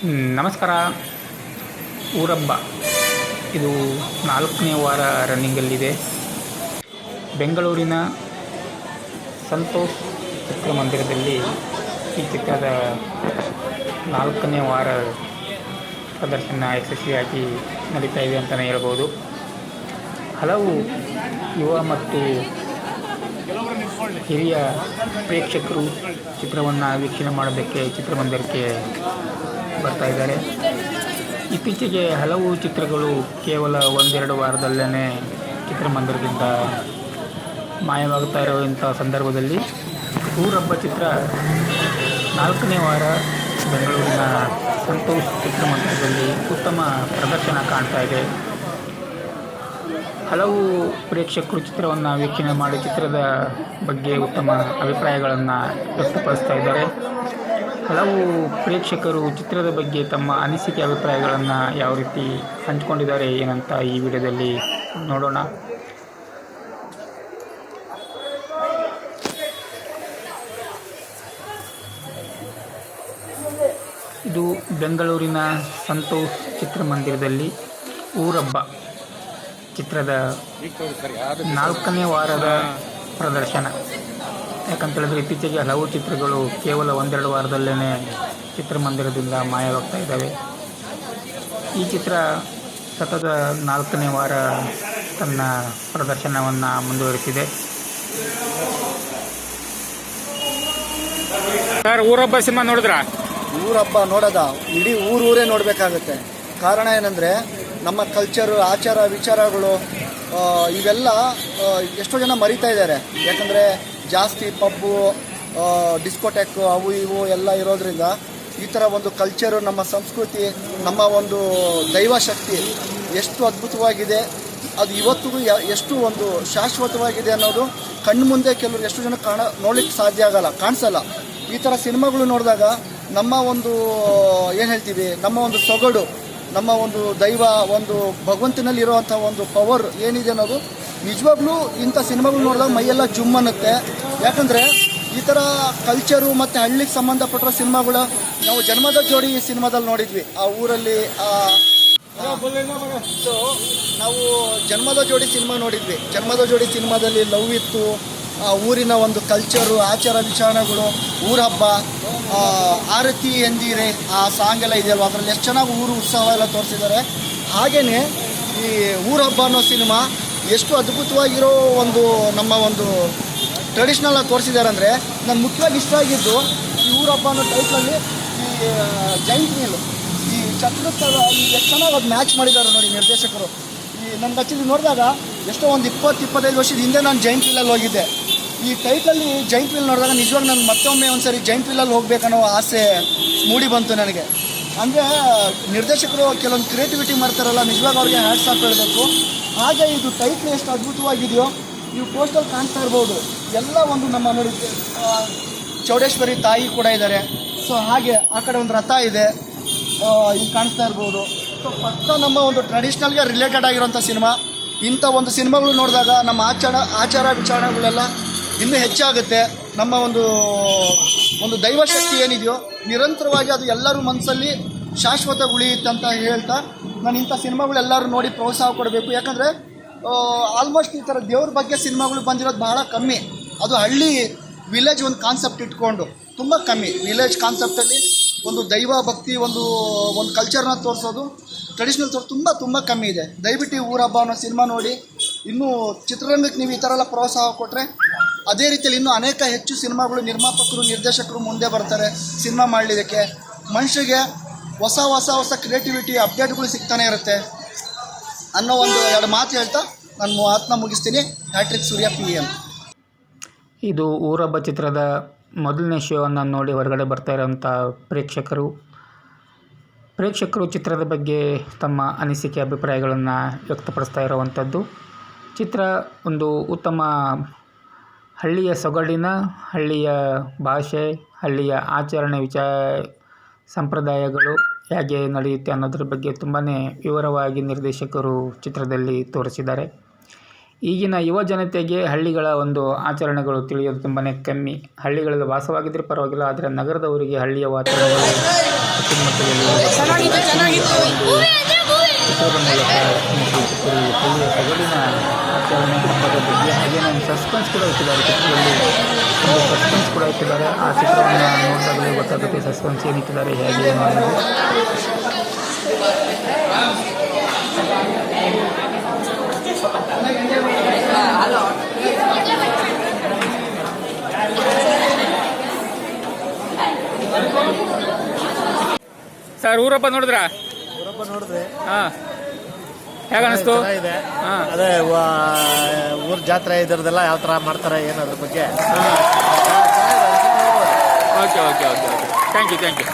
ನಮಸ್ಕಾರ. ಊರಬ್ಬ ಇದು 4ನೇ ವಾರ ರನ್ನಿಂಗಲ್ಲಿದೆ. ಬೆಂಗಳೂರಿನ ಸಂತೋಷ್ ಚಿತ್ರಮಂದಿರದಲ್ಲಿ ಈ ಚಿತ್ರದ 4ನೇ ವಾರ ಪ್ರದರ್ಶನ ಯಶಸ್ವಿಯಾಗಿ ನಡೀತಾ ಇದೆ ಅಂತಲೇ ಹೇಳ್ಬೋದು. ಹಲವು ಯುವ ಮತ್ತು ಹಿರಿಯ ಪ್ರೇಕ್ಷಕರು ಚಿತ್ರವನ್ನು ವೀಕ್ಷಣೆ ಮಾಡೋದಕ್ಕೆ ಚಿತ್ರಮಂದಿರಕ್ಕೆ ಬರ್ತಾ ಇದ್ದಾರೆ. ಇತ್ತೀಚೆಗೆ ಹಲವು ಚಿತ್ರಗಳು ಕೇವಲ 1-2 ವಾರದಲ್ಲೇ ಚಿತ್ರಮಂದಿರದಿಂದ ಮಾಯವಾಗುತ್ತಾ ಇರುವಂಥ ಸಂದರ್ಭದಲ್ಲಿ ಊರಬ್ಬ ಚಿತ್ರ 4ನೇ ವಾರ ಬೆಂಗಳೂರಿನ ಸಂತೋಷ್ ಚಿತ್ರಮಂದಿರದಲ್ಲಿ ಉತ್ತಮ ಪ್ರದರ್ಶನ ಕಾಣ್ತಾ ಇದೆ. ಹಲವು ಪ್ರೇಕ್ಷಕರು ಚಿತ್ರವನ್ನು ವೀಕ್ಷಣೆ ಮಾಡಿ ಚಿತ್ರದ ಬಗ್ಗೆ ಉತ್ತಮ ಅಭಿಪ್ರಾಯಗಳನ್ನು ವ್ಯಕ್ತಪಡಿಸ್ತಾ ಇದ್ದಾರೆ. ಹಲವು ಪ್ರೇಕ್ಷಕರು ಚಿತ್ರದ ಬಗ್ಗೆ ತಮ್ಮ ಅನಿಸಿಕೆ ಅಭಿಪ್ರಾಯಗಳನ್ನು ಯಾವ ರೀತಿ ಹಂಚಿಕೊಂಡಿದ್ದಾರೆ ಏನಂತ ಈ ವಿಡಿಯೋದಲ್ಲಿ ನೋಡೋಣ. ಇದು ಬೆಂಗಳೂರಿನ ಸಂತೋಷ್ ಚಿತ್ರಮಂದಿರದಲ್ಲಿ ಊರಬ್ಬ ಚಿತ್ರದ 4ನೇ ವಾರದ ಪ್ರದರ್ಶನ. ಯಾಕಂತೇಳಿದ್ರೆ ಇತ್ತೀಚೆಗೆ ಹಲವು ಚಿತ್ರಗಳು ಕೇವಲ 1-2 ವಾರದಲ್ಲೇ ಚಿತ್ರಮಂದಿರದಿಂದ ಮಾಯವಾಗ್ತಾ ಇದ್ದಾವೆ. ಈ ಚಿತ್ರ ಸತತ 4ನೇ ವಾರ ತನ್ನ ಪ್ರದರ್ಶನವನ್ನು ಮುಂದುವರಿಸಿದೆ. ಸರ್, ಊರಬ್ಬ ಸಿನಿಮಾ ನೋಡಿದ್ರಾ? ಊರಬ್ಬ ನೋಡೋದ ಇಡೀ ಊರೇ ನೋಡಬೇಕಾಗುತ್ತೆ. ಕಾರಣ ಏನಂದರೆ ನಮ್ಮ ಕಲ್ಚರು, ಆಚಾರ ವಿಚಾರಗಳು ಇವೆಲ್ಲ ಎಷ್ಟೋ ಜನ ಮರಿತಾ ಇದ್ದಾರೆ. ಯಾಕಂದರೆ ಜಾಸ್ತಿ ಪಬ್ಬು, ಡಿಸ್ಕೋಟೆಕ್ಕು ಅವು ಇವು ಎಲ್ಲ ಇರೋದ್ರಿಂದ ಈ ಥರ ಒಂದು ಕಲ್ಚರು, ನಮ್ಮ ಸಂಸ್ಕೃತಿ, ನಮ್ಮ ಒಂದು ದೈವಶಕ್ತಿ ಎಷ್ಟು ಅದ್ಭುತವಾಗಿದೆ, ಅದು ಇವತ್ತಿಗೂ ಎಷ್ಟು ಒಂದು ಶಾಶ್ವತವಾಗಿದೆ ಅನ್ನೋದು ಕಣ್ಣು ಮುಂದೆ ಕೆಲವರು ಎಷ್ಟು ಜನ ನೋಡ್ಲಿಕ್ಕೆ ಸಾಧ್ಯ ಆಗಲ್ಲ, ಕಾಣಿಸಲ್ಲ. ಈ ಥರ ಸಿನಿಮಾಗಳು ನೋಡಿದಾಗ ನಮ್ಮ ಒಂದು ಏನು ಹೇಳ್ತೀವಿ, ನಮ್ಮ ಒಂದು ಸೊಗಡು, ನಮ್ಮ ಒಂದು ದೈವ, ಒಂದು ಭಗವಂತನಲ್ಲಿ ಇರುವಂಥ ಒಂದು ಪವರ್ ಏನಿದೆ ಅನ್ನೋದು ನಿಜವಾಗ್ಲೂ ಇಂಥ ಸಿನಿಮಾಗಳು ನೋಡಿದಾಗ ಮೈಯೆಲ್ಲ ಜುಮ್ ಅನ್ನುತ್ತೆ. ಯಾಕಂದರೆ ಈ ಥರ ಕಲ್ಚರು ಮತ್ತು ಹಳ್ಳಿಗೆ ಸಂಬಂಧಪಟ್ಟಿರೋ ಸಿನಿಮಾಗಳು ನಾವು ಜನ್ಮದ ಜೋಡಿ ಸಿನಿಮಾದಲ್ಲಿ ನೋಡಿದ್ವಿ. ಆ ಊರಲ್ಲಿ ಸೊ ನಾವು ಜನ್ಮದ ಜೋಡಿ ಸಿನಿಮಾ ನೋಡಿದ್ವಿ. ಜನ್ಮದ ಜೋಡಿ ಸಿನಿಮಾದಲ್ಲಿ ಲವ್ ಇತ್ತು, ಆ ಊರಿನ ಒಂದು ಕಲ್ಚರು, ಆಚಾರ ವಿಚಾರಗಳು, ಊರಹಬ್ಬ, ಆರತಿ ಎಂದಿರೆ ಆ ಸಾಂಗ್ ಎಲ್ಲ ಇದೆಯಲ್ವ, ಅದರಲ್ಲಿ ಎಷ್ಟು ಚೆನ್ನಾಗಿ ಊರು ಉತ್ಸವ ಎಲ್ಲ ತೋರಿಸಿದ್ದಾರೆ. ಹಾಗೆಯೇ ಈ ಊರಹಬ್ಬ ಅನ್ನೋ ಸಿನಿಮಾ ಎಷ್ಟು ಅದ್ಭುತವಾಗಿರೋ ಒಂದು ನಮ್ಮ ಒಂದು ಟ್ರೆಡಿಷ್ನಲ್ ಆಗಿ ತೋರಿಸಿದ್ದಾರೆ ಅಂದರೆ, ನನಗೆ ಮುಖ್ಯವಾಗಿ ಇಷ್ಟ ಆಗಿದ್ದು ಈ ಊರಹಬ್ಬ ಅನ್ನೋ ಟೈಟ್ಲಲ್ಲಿ ಈ ಜೈಂಟ್ ವೀಲ್, ಈ ಛತ್ರದ ಎಷ್ಟು ಚೆನ್ನಾಗಿ ಅದು ಮ್ಯಾಚ್ ಮಾಡಿದ್ದಾರೆ ನೋಡಿ ನಿರ್ದೇಶಕರು. ಈ ನನ್ನ ಆ್ಯಕ್ಚುಲಿ ನೋಡಿದಾಗ ಎಷ್ಟೋ ಒಂದು 20-25 ವರ್ಷದ ಹಿಂದೆ ನಾನು ಜೈಂಟ್ ವೀಲಲ್ಲಿ ಹೋಗಿದ್ದೆ. ಈ ಟೈಟಲ್ಲಿ ಜೈಂಟ್ ವೀಲ್ ನೋಡಿದಾಗ ನಿಜವಾಗಿ ನಾನು ಮತ್ತೊಮ್ಮೆ ಒಂದು ಸರಿ ಜೈಂಟ್ ವೀಲಲ್ಲಿ ಹೋಗ್ಬೇಕನ್ನೋ ಆಸೆ ಮೂಡಿ ಬಂತು ನನಗೆ. ಅಂದರೆ ನಿರ್ದೇಶಕರು ಕೆಲವೊಂದು ಕ್ರಿಯೇಟಿವಿಟಿ ಮಾಡ್ತಾರಲ್ಲ, ನಿಜವಾಗಿ ಅವ್ರಿಗೆ ಹ್ಯಾಟ್ಸ್ ಆಫ್ ಹೇಳಬೇಕು. ಹಾಗೆ ಇದು ಟೈಟ್ಲ್ ಎಷ್ಟು ಅದ್ಭುತವಾಗಿದೆಯೋ, ನೀವು ಪೋಸ್ಟಲ್ಲಿ ಕಾಣ್ತಾ ಇರ್ಬೋದು. ಎಲ್ಲ ಒಂದು ನಮ್ಮ ನೋಡಿ ಚೌಡೇಶ್ವರಿ ತಾಯಿ ಕೂಡ ಇದ್ದಾರೆ. ಸೊ ಹಾಗೆ ಆ ಕಡೆ ಒಂದು ರಥ ಇದೆ, ಇಲ್ಲಿ ಕಾಣಿಸ್ತಾ ಇರ್ಬೋದು. ಸೊ ಪಕ್ಕ ನಮ್ಮ ಒಂದು ಟ್ರೆಡಿಷ್ನಲ್ಗೆ ರಿಲೇಟೆಡ್ ಆಗಿರೋಂಥ ಸಿನಿಮಾ. ಇಂಥ ಒಂದು ಸಿನಿಮಾಗಳು ನೋಡಿದಾಗ ನಮ್ಮ ಆಚಾರ ವಿಚಾರಗಳೆಲ್ಲ ಇನ್ನೂ ಹೆಚ್ಚಾಗುತ್ತೆ. ನಮ್ಮ ಒಂದು ದೈವಶಕ್ತಿ ಏನಿದೆಯೋ ನಿರಂತರವಾಗಿ ಅದು ಎಲ್ಲರೂ ಮನಸ್ಸಲ್ಲಿ ಶಾಶ್ವತ ಉಳಿಯುತ್ತೆ ಅಂತ ಹೇಳ್ತಾ, ನಾನು ಇಂಥ ಸಿನಿಮಾಗಳೆಲ್ಲರೂ ನೋಡಿ ಪ್ರೋತ್ಸಾಹ ಕೊಡಬೇಕು. ಯಾಕಂದರೆ ಆಲ್ಮೋಸ್ಟ್ ಈ ಥರ ದೇವ್ರ ಬಗ್ಗೆ ಸಿನಿಮಾಗಳು ಬಂದಿರೋದು ಬಹಳ ಕಮ್ಮಿ. ಅದು ಹಳ್ಳಿ ವಿಲೇಜ್ ಒಂದು ಕಾನ್ಸೆಪ್ಟ್ ಇಟ್ಕೊಂಡು ತುಂಬ ಕಮ್ಮಿ. ವಿಲೇಜ್ ಕಾನ್ಸೆಪ್ಟಲ್ಲಿ ಒಂದು ದೈವ ಭಕ್ತಿ, ಒಂದು ಕಲ್ಚರ್ನ ತೋರಿಸೋದು, ಟ್ರೆಡಿಷ್ನಲ್ ತುಂಬ ಕಮ್ಮಿ ಇದೆ. ದಯವಿಟ್ಟು ಊರಹಬ್ಬ ಅನ್ನೋ ಸಿನಿಮಾ ನೋಡಿ. ಇನ್ನೂ ಚಿತ್ರರಂಗಕ್ಕೆ ನೀವು ಈ ಥರ ಎಲ್ಲ ಪ್ರೋತ್ಸಾಹ ಕೊಟ್ಟರೆ ಅದೇ ರೀತಿಯಲ್ಲಿ ಇನ್ನೂ ಅನೇಕ ಹೆಚ್ಚು ಸಿನಿಮಾಗಳು, ನಿರ್ಮಾಪಕರು, ನಿರ್ದೇಶಕರು ಮುಂದೆ ಬರ್ತಾರೆ ಸಿನಿಮಾ ಮಾಡಲಿಕ್ಕೆ. ಮನುಷ್ಯಗೆ ಹೊಸ ಕ್ರಿಯೇಟಿವಿಟಿ ಅಪ್ಡೇಟ್ಗಳು ಸಿಗ್ತಾನೆ ಇರುತ್ತೆ ಅನ್ನೋ ಒಂದು 2 ಮಾತು ಹೇಳ್ತಾ ನಾನು ಮಾತನ್ನ ಮುಗಿಸ್ತೀನಿ. ಹ್ಯಾಟ್ರಿಕ್ ಸೂರ್ಯ PM. ಇದು ಊರಬ್ಬ ಚಿತ್ರದ ಮೊದಲನೇ ಶೋವನ್ನು ನೋಡಿ ಹೊರಗಡೆ ಬರ್ತಾ ಇರೋಂಥ ಪ್ರೇಕ್ಷಕರು ಚಿತ್ರದ ಬಗ್ಗೆ ತಮ್ಮ ಅನಿಸಿಕೆ ಅಭಿಪ್ರಾಯಗಳನ್ನು ವ್ಯಕ್ತಪಡಿಸ್ತಾ ಇರುವಂಥದ್ದು. ಚಿತ್ರ ಒಂದು ಉತ್ತಮ ಹಳ್ಳಿಯ ಸೊಗಡಿನ, ಹಳ್ಳಿಯ ಭಾಷೆ, ಹಳ್ಳಿಯ ಆಚರಣೆ ಸಂಪ್ರದಾಯಗಳು ಹೇಗೆ ನಡೆಯುತ್ತೆ ಅನ್ನೋದ್ರ ಬಗ್ಗೆ ತುಂಬಾ ವಿವರವಾಗಿ ನಿರ್ದೇಶಕರು ಚಿತ್ರದಲ್ಲಿ ತೋರಿಸಿದ್ದಾರೆ. ಈಗಿನ ಯುವ ಜನತೆಗೆ ಹಳ್ಳಿಗಳ ಒಂದು ಆಚರಣೆಗಳು ತಿಳಿಯೋದು ತುಂಬಾ ಕಮ್ಮಿ. ಹಳ್ಳಿಗಳಲ್ಲಿ ವಾಸವಾಗಿದ್ದರೆ ಪರವಾಗಿಲ್ಲ, ಆದರೆ ನಗರದವರಿಗೆ ಹಳ್ಳಿಯ ವಾತಾವರಣಗಳು ಚಿತ್ರದಲ್ಲಿ ಚಿತ್ರದ ಮೂಲಕ ನಿರೂಪಿಸಿದರು. ಒಳ್ಳೆಯ ಸೊಗಡಿನ ಆಚರಣೆ ಹಬ್ಬದ ಬಗ್ಗೆ ಹಾಗೇನೇ ಒಂದು ಸಸ್ಪೆನ್ಸ್ ಕೂಡ ಇಟ್ಟಿದ್ದಾರೆ. ಚಿತ್ರದಲ್ಲಿ ಒಂದು ಸಸ್ಪೆನ್ಸ್ ಕೂಡ ಇಟ್ಟಿದ್ದಾರೆ. ಆ ಚಿತ್ರವನ್ನು ನೋಡಿದಾಗಲೇ ಗೊತ್ತಾಗುತ್ತೆ ಸಸ್ಪೆನ್ಸ್ ಏನಿಟ್ಟಿದ್ದಾರೆ ಹೇಗೆ ಏನು ಅನ್ನೋದು. ಸರ್ ಊರಪ್ಪ ನೋಡಿದ್ರಾ? ಊರಪ್ಪ ನೋಡಿದ್ವಿ. ಹಾಂ, ಹೇಗೆ ಅನಿಸ್ತು? ಇದೆ. ಹಾಂ, ಅದೇ ಊರ ಜಾತ್ರೆ ಇದರದೆಲ್ಲ ಯಾವ ಥರ ಮಾಡ್ತಾರೆ ಏನು ಅದ್ರ ಬಗ್ಗೆ. Okay okay okay okay thank you.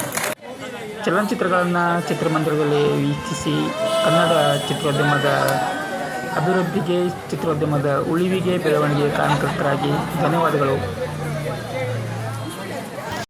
ಚಲನಚಿತ್ರಗಳನ್ನು ಚಿತ್ರಮಂದಿರದಲ್ಲಿ ವೀಕ್ಷಿಸಿ ಕನ್ನಡ ಚಿತ್ರೋದ್ಯಮದ ಅಭಿವೃದ್ಧಿಗೆ, ಚಿತ್ರೋದ್ಯಮದ ಉಳಿವಿಗೆ, ಬೆಳವಣಿಗೆ ಕಾರಣಕರ್ತರಾಗಿ ಧನ್ಯವಾದಗಳು.